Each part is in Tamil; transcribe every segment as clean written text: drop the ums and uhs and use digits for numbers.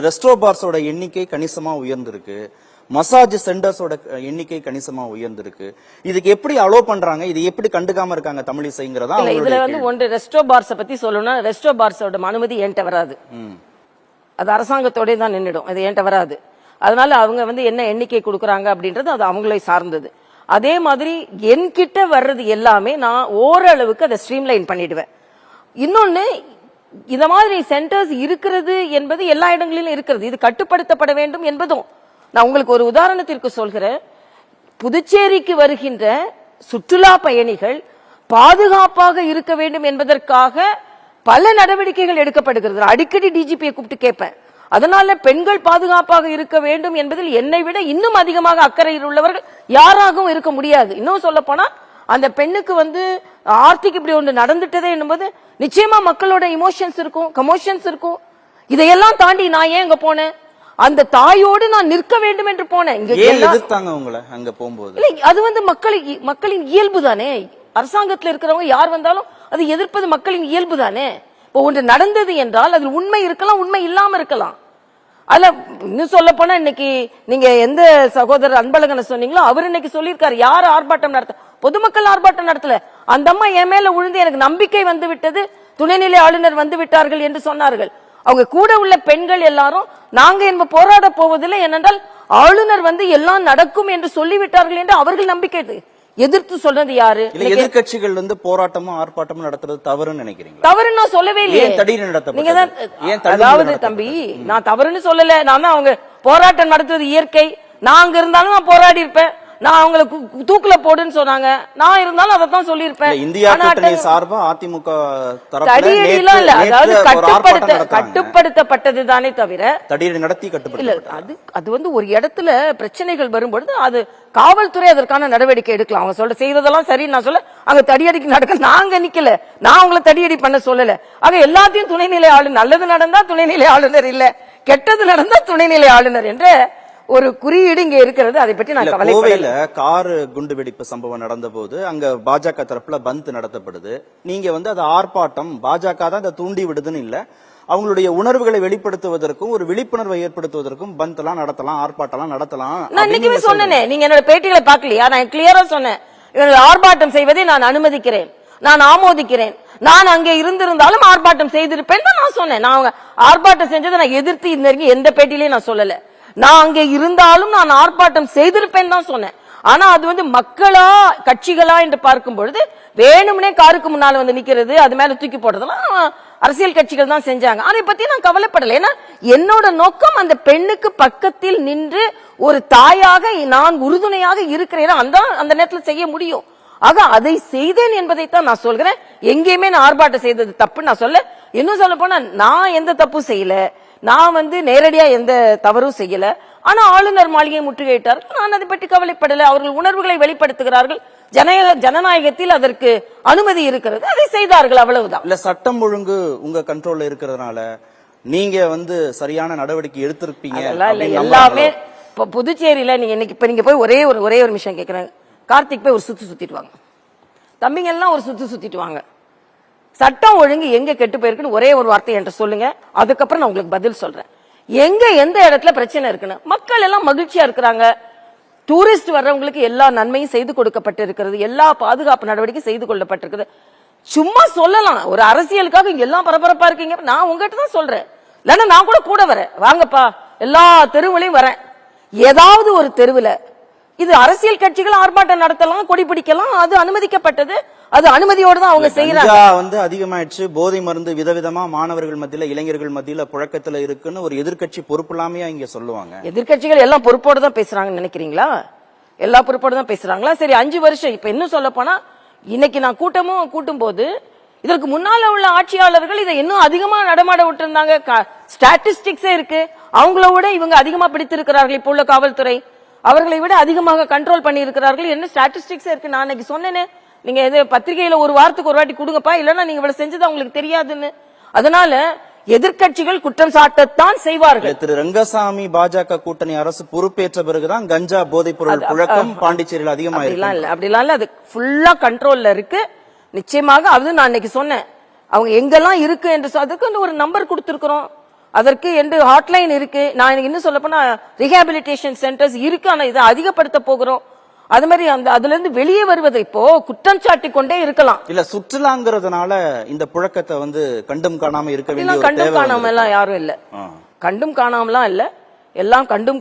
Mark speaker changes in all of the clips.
Speaker 1: ரெஸ்டோ பார்ஸோட எண்ணிக்கை கணிசமா உயர்ந்திருக்கு, மசாஜ் சென்டர்ஸோட எண்ணிக்கை கணிசமா உயர்ந்திருக்கு. இதுக்கு எப்படி அலோ பண்றாங்க, இது எப்படி கண்டுக்காம இருக்காங்க தமிழிசைங்கிறதா?
Speaker 2: இதுல வந்து ஒன்று ரெஸ்டோ பார்ஸ பத்தி சொல்லணும்னா, ரெஸ்டோ பார்ஸோட அனுமதி என்கிட்ட வராது, அது அரசாங்கத்தோட தான் நின்றுடும், அது என்கிட்ட வராது. அதனால அவங்க வந்து என்ன எண்ணிக்கை கொடுக்கறாங்க அப்படின்றது அது அவங்களை சார்ந்தது. அதே மாதிரி என்கிட்ட வர்றது எல்லாமே நான் ஓரளவுக்கு அதை ஸ்ட்ரீம்லைன் பண்ணிடுவேன். இன்னொன்னு, இந்த மாதிரி சென்டர்ஸ் இருக்கிறது என்பது எல்லா இடங்களிலும் இருக்கிறது, இது கட்டுப்படுத்தப்பட வேண்டும் என்பதும். நான் உங்களுக்கு ஒரு உதாரணத்திற்கு சொல்கிறேன். புதுச்சேரிக்கு வருகின்ற சுற்றுலா பயணிகள் பாதுகாப்பாக இருக்க வேண்டும் என்பதற்காக பல நடவடிக்கைகள் எடுக்கப்படுகிறது. அடிக்கடி டிஜிபியை கூப்பிட்டு கேட்பேன். அதனால பெண்கள் பாதுகாப்பாக இருக்க வேண்டும் என்பதில் என்னை விட இன்னும் அதிகமாக அக்கறையில் உள்ளவர்கள் யாராகவும் இருக்க முடியாது. இன்னும் சொல்ல போனா, அந்த பெண்ணுக்கு வந்து ஆர்த்திக்கு இப்படி ஒன்று நடந்துட்டதே என்பது நிச்சயமா மக்களோட இமோஷன்ஸ் இருக்கும், கமோஷன்ஸ் இருக்கும். இதையெல்லாம் தாண்டி நான் ஏன் அங்க போனேன், அந்த தாயோடு நான் நிற்க வேண்டும் என்று போனேன்.
Speaker 1: எதிர்த்தாங்க உங்களை அங்க போகும்போது?
Speaker 2: அது வந்து மக்களின் இயல்பு தானே. அரசாங்கத்தில் இருக்கிறவங்க யார் வந்தாலும் அது எதிர்ப்பது மக்களின் இயல்பு தானே. இப்போ ஒன்று நடந்தது என்றால் அதில் உண்மை இருக்கலாம், உண்மை இல்லாம இருக்கலாம். அதுல இன்னும் சொல்ல போனா, இன்னைக்கு நீங்க எந்த சகோதரர் அன்பழகனை சொன்னீங்களோ அவர் இன்னைக்கு சொல்லியிருக்காரு, யார் ஆர்ப்பாட்டம் நடத்த, பொதுமக்கள் ஆர்ப்பாட்டம் நடத்தல, அந்த அம்மா என் மேல விழுந்து எனக்கு நம்பிக்கை வந்து விட்டது, துணைநிலை ஆளுநர் வந்து விட்டார்கள் என்று சொன்னார்கள். அவங்க கூட உள்ள பெண்கள் எல்லாரும் நாங்க என்ப போராட போவதில்லை, ஏனென்றால் ஆளுநர் வந்து எல்லாம் நடக்கும் என்று சொல்லிவிட்டார்கள் என்று அவர்கள் நம்பிக்கை. எதிர்த்து சொல்றது யாரு?
Speaker 1: எதிர்கட்சிகள் வந்து போராட்டமும் ஆர்ப்பாட்டமும் நடத்துறது தவறுன்னு நினைக்கிறீங்க?
Speaker 2: தவறுன்னு நான் சொல்லவே இல்லையே. அதாவது தம்பி, நான் தவறுன்னு சொல்லல. நான் தான் அவங்க போராட்டம் நடத்துவது இயற்கை, நான் அங்க இருந்தாலும் நான் போராடி இருப்பேன். நான் அவங்களை தூக்குல போடுன்னு சொன்னாங்க, நான் இருந்தாலும் அதைத்தான் சொல்லியிருப்பேன்.
Speaker 1: இந்தியா கூட்டணி சார்பா அதிமுக
Speaker 2: தடியடிலாம் இல்ல, அதாவது கட்டுப்படுத்தப்பட்டது தானே தவிர
Speaker 1: தடியடி நடத்தி கட்டுப்படுத்த.
Speaker 2: அது வந்து ஒரு இடத்துல பிரச்சனைகள் வரும்பொழுது அது காவல்துறை அதற்கான நடவடிக்கை எடுக்கலாம். அவங்க சொல்ல செய்ததெல்லாம் சரி நான் சொல்ல, அங்க தடியடிக்கு நடக்க நாங்க நிக்கல, நான் அவங்களை தடியடி பண்ண சொல்லல. ஆக எல்லாத்தையும் துணைநிலை ஆளுநர், நல்லது நடந்தா துணைநிலை ஆளுநர் இல்ல, கெட்டது நடந்தா துணைநிலை ஆளுநர் என்ற ஒரு குறியீடு இங்க இருக்கிறது. அதை பற்றி நான்
Speaker 1: கவலைப்படல. கார் குண்டு வெடிப்பு சம்பவம் நடந்த போது அங்க பாஜக தரப்புல பந்த் நடத்தப்படுது. நீங்க வந்து அது ஆர்ப்பாட்டம், பாஜக தான் அதை தூண்டி விடுதுன்னு இல்ல, அவங்களுடைய உணர்வுகளை வெளிப்படுத்துவதற்கும் ஒரு விழிப்புணர்வை ஏற்படுத்துவதற்கும் பந்த் எல்லாம் நடத்தலாம், ஆர்ப்பாட்டம் நடத்தலாம்.
Speaker 2: நான் இன்னைக்குமே சொன்னேன், நீங்க என்னோட பேட்டிகளை பாக்கலையா? நான் கிளியரா சொன்னேன், ஆர்ப்பாட்டம் செய்வதை நான் அனுமதிக்கிறேன், நான் ஆமோதிக்கிறேன். நான் அங்கே இருந்திருந்தாலும் ஆர்ப்பாட்டம் செய்திருப்பேன் தான் நான் சொன்னேன். நான் ஆர்ப்பாட்டம் செஞ்சதை நான் எதிர்த்து இந்த எந்த பேட்டிலையும் நான் சொல்லல. நான் அங்கே இருந்தாலும் நான் ஆர்ப்பாட்டம் செய்திருப்பேன் தான் சொன்னேன். ஆனா அது வந்து மக்களா கட்சிகளா என்று பார்க்கும் பொழுது வேணும்னே காருக்கு முன்னால வந்து நிக்கிறது, அது மேல தூக்கி போடுறதெல்லாம் அரசியல் கட்சிகள் தான் செஞ்சாங்க. அதை பத்தி நான் கவலைப்படல. ஏன்னா என்னோட நோக்கம் அந்த பெண்ணுக்கு பக்கத்தில் நின்று ஒரு தாயாக நான் உறுதுணையாக இருக்கிறேன், அந்த நேரத்தில் செய்ய முடியும். ஆக அதை செய்தேன் என்பதைத்தான் நான் சொல்கிறேன். எங்கேயுமே நான் ஆர்ப்பாட்டம் செய்தது தப்பு நான் சொல்ல. இன்னும் சொல்ல போனா, நான் எந்த தப்பும் செய்யல, நான் வந்து நேரடியா எந்த தவறும் செய்யல. ஆனா ஆளுநர் மாளிகையை முற்றுகையிட்டார்கள், நான் அதை பற்றி கவலைப்படல. அவர்கள் உணர்வுகளை வெளிப்படுத்துகிறார்கள், ஜனநாயகத்தில் அதற்கு அனுமதி இருக்கிறது, அதை செய்தார்கள், அவ்வளவுதான்.
Speaker 1: இல்ல சட்டம் ஒழுங்கு உங்க கண்ட்ரோல்ல இருக்கிறதுனால நீங்க வந்து சரியான நடவடிக்கை எடுத்திருப்பீங்க.
Speaker 2: எல்லாமே புதுச்சேரியில நீங்க போய் ஒரே ஒரு விஷயம் கேட்கிறேன். கார்த்திக் போய் ஒரு சுத்திட்டு வாங்க, தம்பிங்க எல்லாம் ஒரு சுத்திட்டு வாங்க. சட்டம் ஒழுங்கு எங்க கெட்டு போயிருக்குன்னு ஒரே ஒரு வார்த்தை என்று சொல்லுங்க, அதுக்கப்புறம் நான் உங்களுக்கு பதில் சொல்றேன். எங்க எந்த இடத்துல பிரச்சனை இருக்குன்னு. மக்கள் எல்லாம் மகிழ்ச்சியா இருக்கிறாங்க, டூரிஸ்ட் வர்றவங்களுக்கு எல்லா நன்மையும் செய்து கொடுக்கப்பட்டு இருக்கிறது, எல்லா பாதுகாப்பு நடவடிக்கை செய்து கொள்ளப்பட்டிருக்குது. சும்மா சொல்லலாம், ஒரு அரசியலுக்காக இங்க எல்லாம் பரபரப்பா இருக்கீங்க. நான் உங்ககிட்ட தான் சொல்றேன், இல்லன்னா நான் கூட வரேன், வாங்கப்பா எல்லா தெருவுலையும் வரேன். ஏதாவது ஒரு தெருவுல இது அரசியல் கட்சிகள் ஆர்ப்பாட்டம் நடத்தலாம், கொடி பிடிக்கலாம், அது அனுமதிக்கப்பட்டது, அது அனுமதியோடு தான் அவங்க செய்யறாங்க.
Speaker 1: வந்து அதிகமாயிடுச்சு, போதை மருந்து விதவிதமா மாணவர்கள் மத்தியில இளைஞர்கள் மத்தியில புழக்கத்துல இருக்குன்னு ஒரு எதிர்கட்சி பொறுப்பு இல்லாமையா இங்க சொல்லுவாங்க.
Speaker 2: எதிர்கட்சிகள் எல்லாம் பொறுப்போடு தான் பேசுறாங்கன்னு நினைக்கிறீங்களா? எல்லா பொறுப்போடு தான் பேசுறாங்களா? சரி, 5 வருஷம் இப்ப இன்னும் சொல்ல போனா, இன்னைக்கு நான் கூட்டும் போது இதற்கு முன்னால உள்ள ஆட்சியாளர்கள் இதை இன்னும் அதிகமா நடமாட விட்டு இருந்தாங்க. ஸ்டாட்டிஸ்டிக்ஸே இருக்கு, அவங்கள விட இவங்க அதிகமா பிடித்திருக்கிறார்கள். இப்போ உள்ள காவல்துறை அவர்களை விட அதிகமாக கண்ட்ரோல் பண்ணி இருக்கிறார்கள். என்ன ஸ்டாட்டிஸ்டிக்ஸ் இருக்கு. நான் அன்னைக்கு சொன்னேனே, நீங்க பத்திரிகையில ஒரு வாரத்துக்கு ஒரு வாட்டி கொடுங்கப்பா, இல்லன்னா நீங்க இவ்வளவு செஞ்சது உங்களுக்கு தெரியாதுன்னு. அதனால எதிர்கட்சிகள் குற்றம் சாட்டத்தான் செய்வார்கள்.
Speaker 1: திரு ரங்கசாமி பாஜக கூட்டணி அரசு பொறுப்பேற்ற பிறகுதான் கஞ்சா போதைப் பொருள் புழக்கம் பாண்டிச்சேரியில் அதிகமாக
Speaker 2: அப்படிலாம் இல்ல, அது ஃபுல்லா கண்ட்ரோல்ல இருக்கு. நிச்சயமாக அது நான் அன்னைக்கு சொன்னேன், அவங்க எங்கெல்லாம் இருக்கு என்று அதுக்கு ஒரு நம்பர் கொடுத்திருக்கிறோம். அதற்கு என்று ஹாட்லைன் இருக்கு. நான் எனக்கு இன்னும் சொல்ல போனா ரிஹாபிலிட்டேஷன் சென்டர்ஸ் இருக்கு. ஆனா இதை அதிகப்படுத்த போகிறோம். அது மாதிரி அதுல இருந்து வெளியே வருவது இப்போ குற்றம் சாட்டி கொண்டே இருக்கலாம்.
Speaker 1: இல்ல சுற்றுலாங்கிறதுனால இந்த புழக்கத்தை வந்து கண்டும் காணாம இருக்க வேண்டிய ஒரு
Speaker 2: கண்டும்
Speaker 1: தேவை
Speaker 2: காணாம எல்லாம் யாரும் இல்ல. கண்டும் காணாமலாம் இல்ல, எல்லாம் கண்டும்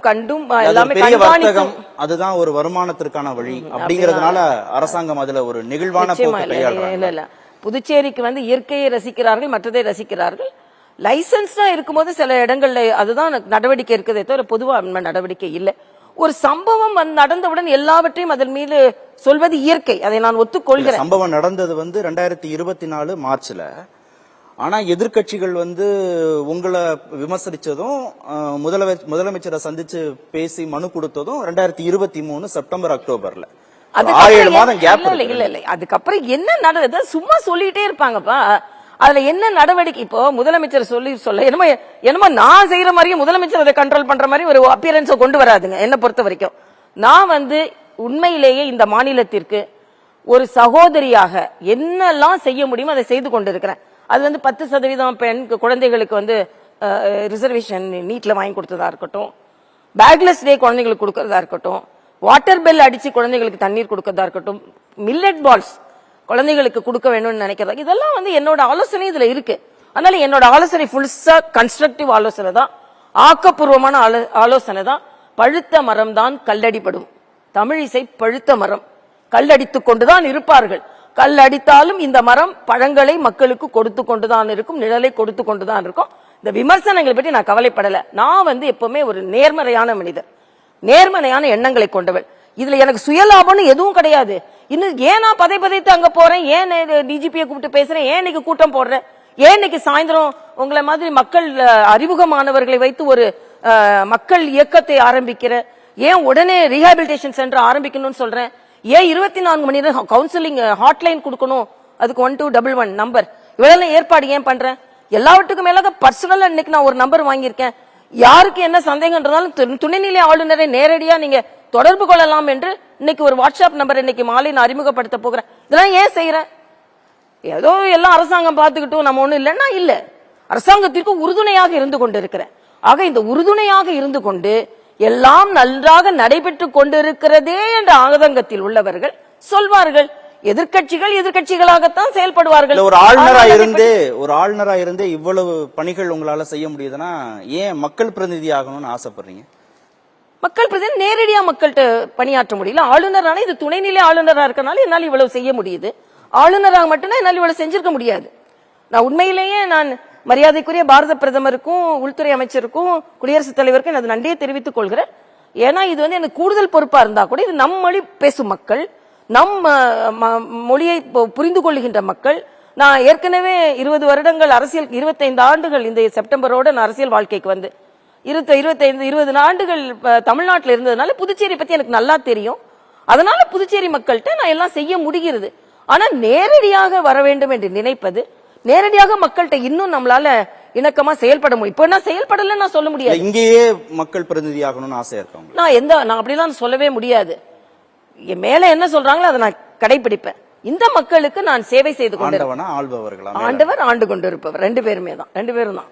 Speaker 2: எல்லாமே
Speaker 1: பெரிய வர்த்தகம்,
Speaker 2: கண்காணிக்கும்.
Speaker 1: அதுதான் ஒரு வருமானத்திற்கான வழி அப்படிங்கறதுனால அரசாங்கம் அதுல ஒரு நெகிழ்வான போக்கு கையாளுறாங்க.
Speaker 2: இல்ல இல்ல, புதுச்சேரிக்கு வந்து இயற்கையை ரசிக்கிறார்கள், மற்றதை ரசிக்கிறார்கள். லைசன்ஸ்டா இருக்கும்போது சில இடங்கள்ல அதுதான் நடவடிக்கை இருக்குதே தவிர பொதுவா நடவடிக்கை இல்ல. ஒரு சம்பவம் நடந்தவுடன் எல்லாவற்றையும் அதன் மீது சொல்வது இயற்கை, அதை நான் ஒத்துக்கொள்கிறேன்.
Speaker 1: சம்பவம் நடந்தது வந்து 2024 மார்ச்ல. ஆனா எதிர்க்கட்சிகள் வந்து உங்களை விமர்சிச்சதும் முதலமைச்சரை சந்திச்சு பேசி மனு கொடுத்ததும் 2023 செப்டம்பர் அக்டோபர்ல. 6-7 மாதம் கேப்.
Speaker 2: இல்ல இல்ல, அதுக்கப்புறம் என்ன நடந்தது சும்மா சொல்லிட்டே இருப்பாங்கப்பா. அதுல என்ன நடவடிக்கை? இப்போ முதலமைச்சர் சொல்ல என்னமோ நான் செய்யற மாதிரியும் முதலமைச்சர் அதை கண்ட்ரோல் பண்ற மாதிரி ஒரு அப்பியரன்ஸை கொண்டு வராதுங்க. என்ன பொறுத்த வரைக்கும் நான் வந்து உண்மையிலேயே இந்த மாநிலத்திற்கு ஒரு சகோதரியாக என்னெல்லாம் செய்ய முடியுமோ அதை செய்து கொண்டிருக்கிறேன். அது வந்து 10% பெண் குழந்தைகளுக்கு வந்து ரிசர்வேஷன் நீட்ல வாங்கி கொடுத்ததா இருக்கட்டும், பேக்லெஸ் டே குழந்தைகளுக்கு கொடுக்கறதா இருக்கட்டும், வாட்டர் பெல் அடிச்சு குழந்தைகளுக்கு தண்ணீர் கொடுக்கறதா இருக்கட்டும், மில்லட் பால்ஸ் குழந்தைகளுக்கு கொடுக்க வேணும்னு நினைக்கிறதா, இதெல்லாம் வந்து என்னோட ஆலோசனை இதுல இருக்கு. அதனால என்னோட ஆலோசனை ஃபுல்ஸா கன்ஸ்ட்ரக்டிவ் ஆலோசனை தான், ஆக்கப்பூர்வமான ஆலோசனை தான். பழுத்த மரம் தான் கல்லடிப்படும். தமிழிசை பழுத்த மரம், கல்லடித்துக் கொண்டுதான் இருப்பார்கள். கல்லடித்தாலும் இந்த மரம் பழங்களை மக்களுக்கு கொடுத்து கொண்டுதான் இருக்கும், நிழலை கொடுத்து கொண்டுதான் இருக்கும். இந்த விமர்சனங்களை பற்றி நான் கவலைப்படல. நான் வந்து எப்பவுமே ஒரு நேர்மறையான மனிதர், நேர்மறையான எண்ணங்களை கொண்டவள். இதுல எனக்கு சுயலாபம்னு எதுவும் கிடையாது. இன்னும் ஏன் நான் பதைத்து அங்க போறேன், ஏன் டிஜிபியை கூப்பிட்டு பேசுறேன், ஏன் இன்னைக்கு கூட்டம் போடுறேன், ஏன் இன்னைக்கு சாயந்தரம் உங்களை மாதிரி மக்கள் அறிமுகமானவர்களை வைத்து ஒரு மக்கள் இயக்கத்தை ஆரம்பிக்கிற, ஏன் உடனே ரீஹாபிலிட்டேஷன் சென்டர் ஆரம்பிக்கணும்னு சொல்றேன், ஏன் 24 மணி நேரம் கவுன்சிலிங் ஹாட்லைன் கொடுக்கணும், அதுக்கு 1211 நம்பர், இவ்வளவு ஏற்பாடு ஏன் பண்றேன். எல்லாவற்றுக்கும் மேலாக பர்சனலா இன்னைக்கு நான் ஒரு நம்பர் வாங்கியிருக்கேன். யாருக்கு என்ன சந்தேகம்ன்றதாலும் துணைநிலை ஆளுநரை நேரடியா நீங்க தொடர்பு கொள்ளலாம் என்று இன்னைக்கு ஒரு வாட்ஸ்அப் நம்பர் இன்னைக்கு மாலை நான் அறிமுகப்படுத்த போகிறேன். இதெல்லாம் ஏன் செய்யறேன்? ஏதோ எல்லாம் அரசாங்கம் பார்த்துக்கிட்டும் நம்ம ஒண்ணும் இல்லைன்னா இல்ல, அரசாங்கத்திற்கு உறுதுணையாக இருந்து கொண்டு இருக்கிறேன். ஆக இந்த உறுதுணையாக இருந்து கொண்டு எல்லாம் நன்றாக நடைபெற்று கொண்டிருக்கிறதே என்ற ஆதங்கத்தில் உள்ளவர்கள் சொல்வார்கள். எதிர்கட்சிகளாகத்தான் செயல்படுவார்கள்.
Speaker 1: ஒரு ஆளுநரா இருந்தே இவ்வளவு பணிகள் உங்களால செய்ய முடியுதுன்னா ஏன் மக்கள் பிரதிநிதி ஆகணும்னு ஆசைப்படுறீங்க?
Speaker 2: மக்கள் பிரதிநிதி நேரடியா மக்கள்கிட்ட பணியாற்ற முடியல. ஆளுநரான இது துணைநிலை ஆளுநரா இருக்கனால என்னால் இவ்வளவு செய்ய முடியுது. ஆளுநராக மட்டும்தான் என்னால் இவ்வளவு செஞ்சிருக்க முடியாது. நான் உண்மையிலேயே நான் மரியாதைக்குரிய பாரத பிரதமருக்கும் உள்துறை அமைச்சருக்கும் குடியரசுத் தலைவருக்கும் எனது நன்றியை தெரிவித்துக் கொள்கிறேன். ஏன்னா இது வந்து எனக்கு கூடுதல் பொறுப்பா இருந்தா கூட இது நம் மொழி பேசும் மக்கள், நம் மொழியை புரிந்து கொள்ளுகின்ற மக்கள். நான் ஏற்கனவே 20 வருடங்கள் அரசியல், 25 ஆண்டுகள் இந்த செப்டம்பரோட நான் அரசியல் வாழ்க்கைக்கு வந்து 20 ஆண்டுகள் தமிழ்நாட்டில் இருந்ததுனால புதுச்சேரி பத்தி எனக்கு நல்லா தெரியும். அதனால புதுச்சேரி மக்கள்கிட்ட நான் எல்லாம் செய்ய முடிகிறது. ஆனா நேரடியாக வர வேண்டும் என்று நினைப்பது, நேரடியாக மக்கள்கிட்ட இன்னும் நம்மளால இணக்கமா செயல்பட முடியும். இப்ப நான் செயல்படல நான் சொல்ல முடியாது.
Speaker 1: இங்கேயே மக்கள் பிரதிநிதி ஆகணும்னு ஆசை இருக்கும்.
Speaker 2: நான் அப்படிலாம் சொல்லவே முடியாது. மேல என்ன சொல்றாங்களோ அதை நான் கடைபிடிப்பேன். இந்த மக்களுக்கு நான் சேவை செய்து கொண்டு,
Speaker 1: ஆண்டவர் ஆண்டு கொண்டு இருப்பவர்,
Speaker 2: 2 பேருமே தான், 2 பேரும் தான்.